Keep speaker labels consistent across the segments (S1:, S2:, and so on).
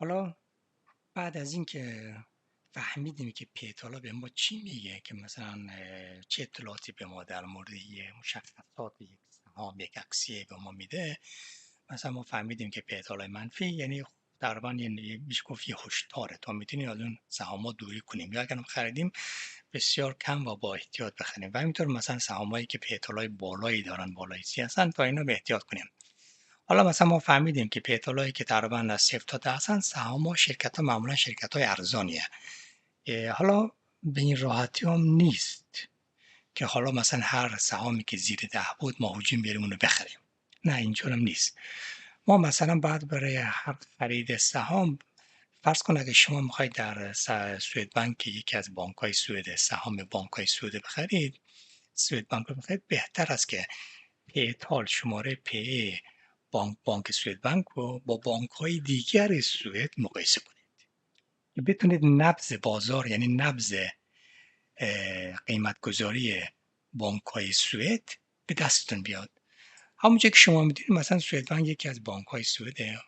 S1: حالا بعد از اینکه فهمیدیم که پیتالا به ما چی میگه، که مثلا چه اطلاعاتی به ما در مورد یه مشخصات یک سهام، یک اکسیه به ما میده. مثلا ما فهمیدیم که پیتالای منفی یعنی تقریبا میشه گفت یه هشداره تا میتونیم از اون سهام‌ها دوری کنیم، یا اگر خریدیم بسیار کم و با احتیاط بخریم. و همینطور مثلا سهامایی که پیتالای بالایی دارن، بالای 30 هستن، تا اینا به احتیاط کنیم. حالا مثلا ما فهمیدیم که پیتالایی که تقریبا از 0 تا 10 هستن، سهام و شرکت ها معمولا شرکت های ارزانیه. حالا به این راحتی هم نیست که حالا مثلا هر سهامی که زیر 10 بود ما هجوم بریم اونو بخریم. نه، اینجور هم نیست. ما مثلا بعد برای هر خرید سهام، فرض کن اگه شما میخواید در سوئد بانک، یکی از بانک های سوئد، سهام بانک های سوئد بخرید، سوئد بانک رو بخرید، بهتر است که پیتال، شماره پی بانک سوئد بانک رو با بانک های دیگر سوئد مقایسه کنید که بتونید نبض بازار، یعنی نبض قیمت گذاری بانک های سوئد به دستتون بیاد. همونجا که شما میدونید مثلا سوئد بانک یکی از بانک های سوئده،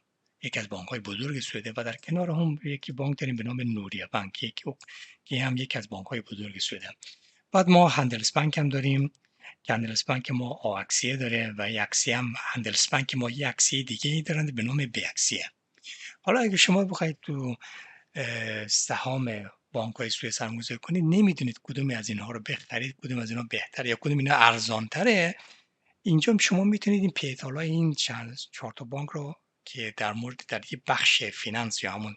S1: یکی از بانک های بزرگ سوئده، و در کنار هم یکی بانک داریم به نام نوریا بانک که هم یکی از بانک های بزرگ سوئده. بعد ما هندلس بانک هم داریم که هندلس بانک ما آ اکسیه داره، و یک اکسیه هم هندلس بانک ما یک اکسیه دیگه ای دارند به نام بی اکسیه. حالا اگه شما بخواید تو سهام بانک های سوئد سرمایه‌گذاری کنید، نمیدونید کدومی از اینها رو بخرید، کدوم از اینها بهتره یا کدوم اینا ارزان تره. اینجا شما میتونید این پیتالای این چهار تا بانک رو که در مورد در یه بخش فینانس یا همون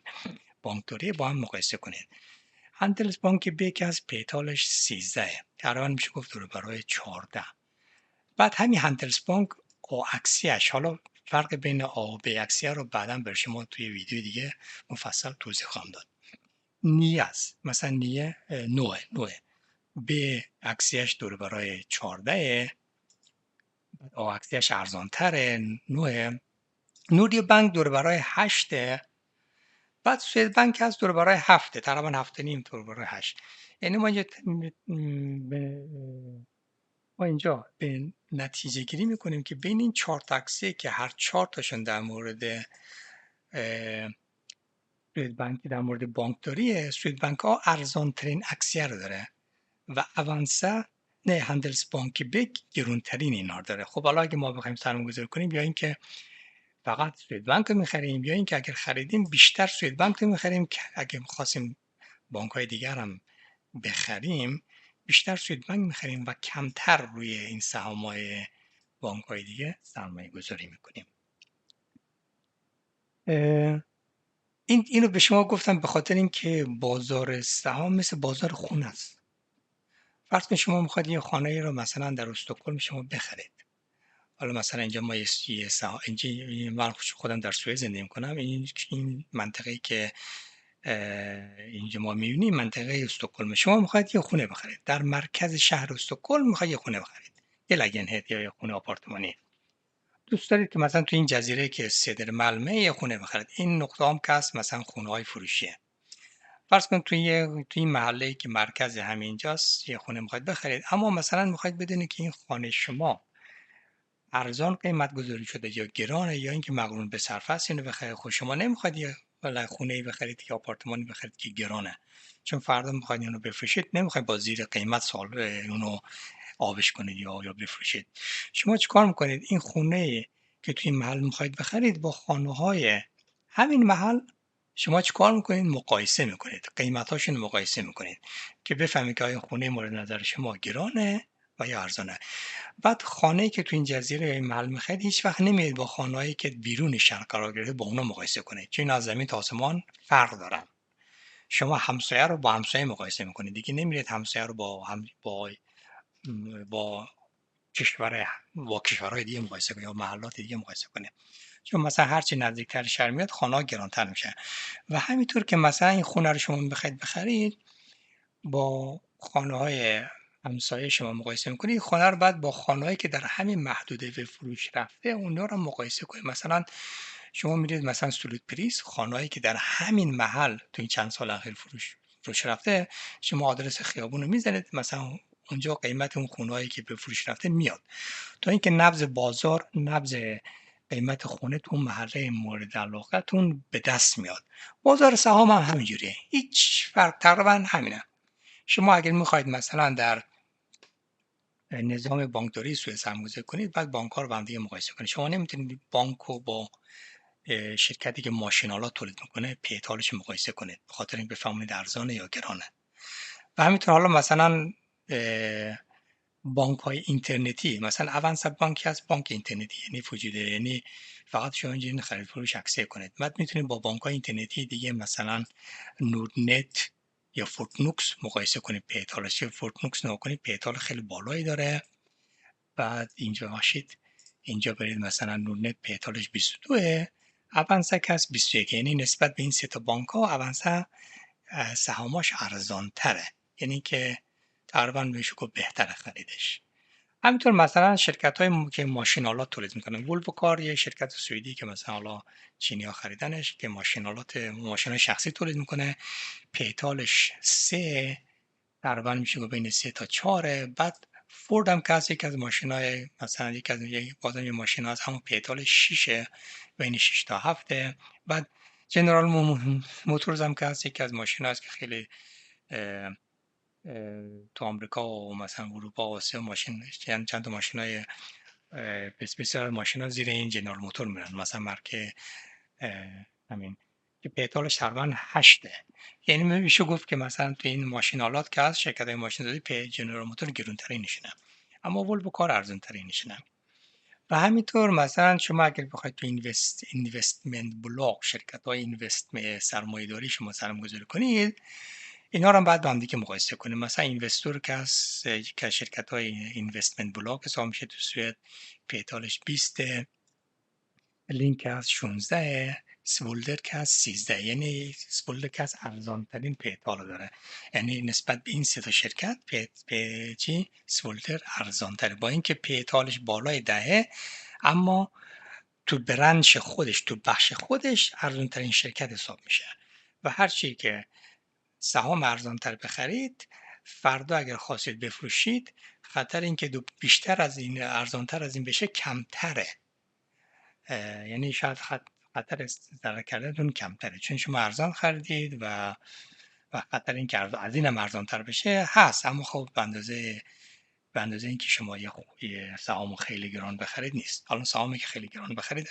S1: بانکداری با هم مقایسه کنید. هندلس بانک بیک از پیتالش 13، تقریبا میشه گفت رو برای 14. بعد همین هندلس بانک او اکسیش، حالا فرق بین آ و ب اکسیه رو بعدا بر شما توی ویدیو دیگه مفصل توضیح خواهم داد. نیاز مثلا نیه 9 ب اکسیش دور برای 14، آ اکسیش ارزان تره 9. نوری بانک دور برای 8، بعد سوئد بانک هست دور برای 7، تقریبا 7 نیم دور برای 8. یعنی ما اینجا به نتیجه گیری میکنیم که بین این 4 تاکسی که هر 4 تاشون در مورد سوئد بانک، در مورد بانکداریه، سوئد بانک ها ارزان ترین اکسیه رو داره و اوانسا نه هندلس بانک بگ گرونترین اینا داره. خب حالا اگه ما بخوایم سرمایه‌گذاری کنیم، یا اینکه فقط سوئد بانک رو می‌خریم، یا اینکه اگر خریدیم بیشتر سوئد بانک رو می‌خریم، که اگه خواستیم بانک‌های دیگر هم بخریم بیشتر سوئد بانک می‌خریم و کمتر روی این سهام‌های بانک‌های دیگه سرمایه‌گذاری می‌کنیم. اینو به شما گفتم به خاطر اینکه بازار سهام مثل بازار خون است. فرض کنید شما می‌خواید یه خانه‌ای رو مثلا در استکهلم شما بخرید. حالا مثلا اینجا ما اینجا من خودم در سوئد زندگی می‌کنم. این منطقه‌ای که اینجا ما می‌بینیم منطقه استکهلم. شما می‌خواید یه خونه بخرید در مرکز شهر استکهلم، می‌خواید یه خونه بخرید، یه لگنهد یا یه خونه آپارتمانی. دوست دارید که مثلا تو این جزیره که سدر ملمه یه خونه بخرید. این نقطه هم که هست مثلا خونه‌های فروشیه. فرض کنید توی این محله‌ای که مرکز همینجاست یه خونه می‌خواید بخرید، اما مثلا می‌خواید بدونید که این خانه شما ارزان قیمت گذاری شده یا گرانه، یا اینکه مقرون به صرفه است اینو بخرید. خود شما نمیخواید یه خونه بخرید یا آپارتمانی بخرید که گرانه، چون فردا میخواید اونو بفروشید، نمیخواید با زیر قیمت سال اونو آبش کنید یا بفروشید. شما چیکار میکنید؟ این خونه که توی این محل میخواید بخرید با خانه های همین محل شما چیکار میکنید؟ مقایسه میکنید، قیمتاشون مقایسه میکنید که بفهمید که آیا خونه مورد نظر شما گرانه و یا ارزانه. بعد خانه‌ای که تو این جزیره یا این محل می‌خرید هیچ وقت نمیاد با خانه‌هایی که بیرون شهر قرار گرفته با اونا مقایسه کنید، چون از زمین تا آسمان فرق دارن. شما همسایه رو با همسایه مقایسه می‌کنید، دیگه نمیرید همسایه رو با کشور با کشورهای دیگه مقایسه کنید یا محلات دیگه مقایسه کنید، چون مثلا هر چی نزدیکتر شهر میاد خانه‌ها گرانتر میشه. و همینطور که مثلا این خونه رو شما بخرید با خانه‌های همسایه شما مقایسه می‌کنید، خانه رو بعد با خانه‌هایی که در همین محدوده به فروش رفته اونها رو مقایسه کنید. مثلا شما میرید مثلا سولید پریس، خانه‌هایی که در همین محل تو این چند سال اخیر فروش رفته، شما آدرس خیابون رو میزنید، مثلا اونجا قیمت اون خونه‌هایی که به فروش رفته میاد. تا اینکه نبض بازار، نبض قیمت خونه تو محله مورد علاقتون به دست میاد. بازار سهام هم همینجوریه، هیچ فرق، تقریبا همینه. شما اگر میخواید مثلا در نظام بانکداری سوء سرمایه‌گذاری کنید، بعد بانک ها رو با هم دیگه مقایسه کنید. شما نمیتونید بانک رو با شرکتی که ماشین‌آلات تولید میکنه پیتالش مقایسه کنید، به خاطر اینکه بفهمید ارزانه یا گرانه. و همینطور حالا مثلا بانک های اینترنتی، مثلا اونس بانکی هست، بانک اینترنتی یعنی وجوده، یعنی فقط شما اینجوری خرید فروش اکسه کنید. بعد میتونید با بانک های اینترنتی دیگه مثلا نودنت یا فورتنوکس مقایسه کنید پیتالش. فورتنوکس نگاه کنید پیتال خیلی بالایی داره. بعد اینجا باشید، اینجا برید مثلا نودنت پیتالش 22، اونس هست 21، یعنی نسبت به این سه تا بانک ها اونس سهامش ارزان تره، یعنی که تقریبا میشه گفت بهتره خریدش. همینطور مثلا شرکت های که ماشین‌آلات تولید میکنن، ولوکار یه شرکت سوئدی که مثلا حالا چینی‌ها خریدنش، که ماشین شخصی تولید میکنه، پیتالش 3، تقریبا میشه گفت بین 3 تا 4. بعد فورد هم که هست، یکی از ماشین‌های مثلا یکی از بازم یه ماشین از همون پیتال 6، بین 6 تا 7. بعد جنرال موتورز هم که هست، یکی از ماشین هست که خیلی تو آمریکا و مثلا اروپا و آسیا ماشین، چند تا ماشین های بسیار ماشین ها زیر این جنرال موتور میرن، مثلا مارکه همین که پیتالش تقریبا 8. یعنی میشه گفت که مثلا تو این ماشین آلات که هست، شرکت های ماشین سازی جنرال موتور گرونتری نشینه، اما ولوو کار ارزان تری نشینه. و همینطور مثلا شما اگر بخواید تو اینوستمنت بلاک، شرکت های سرمایه داری شما سرمایه گذاری کنید، اینا رو هم بعد با هم دیگه مقایسه کنیم. مثلا اینوستور که از شرکت های اینوستمنت بلاک حساب میشه تو سوئد، پیتالش 20، لینک از 16، سولدر که از 13. یعنی سولدر که از ارزان ترین پیتال داره، یعنی نسبت به این سه تا شرکت سولدر ارزان تره، با اینکه پیتالش بالای 10، اما تو برنچ خودش، تو بخش خودش ارزان ترین شرکت حساب میشه. و هر چی که سهام ارزانتر بخرید، فردا اگر خواستید بفروشید، خطر اینکه بیشتر از این ارزانتر از این بشه کمتره. یعنی شاید خطر ضرر کردنتون کمتره، چون شما ارزان خریدید و خطر اینکه از این هم ارزانتر بشه هست، اما خب به اندازه اینکه شما یه سهام خیلی گران بخرید نیست. حالا سهامی که خیلی گران بخرید،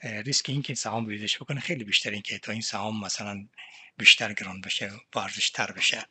S1: ریسک این که سهام ریزش بکنه خیلی بیشتر، این که تا این سهام مثلا بیشتر گران بشه و ارزش‌تر بشه.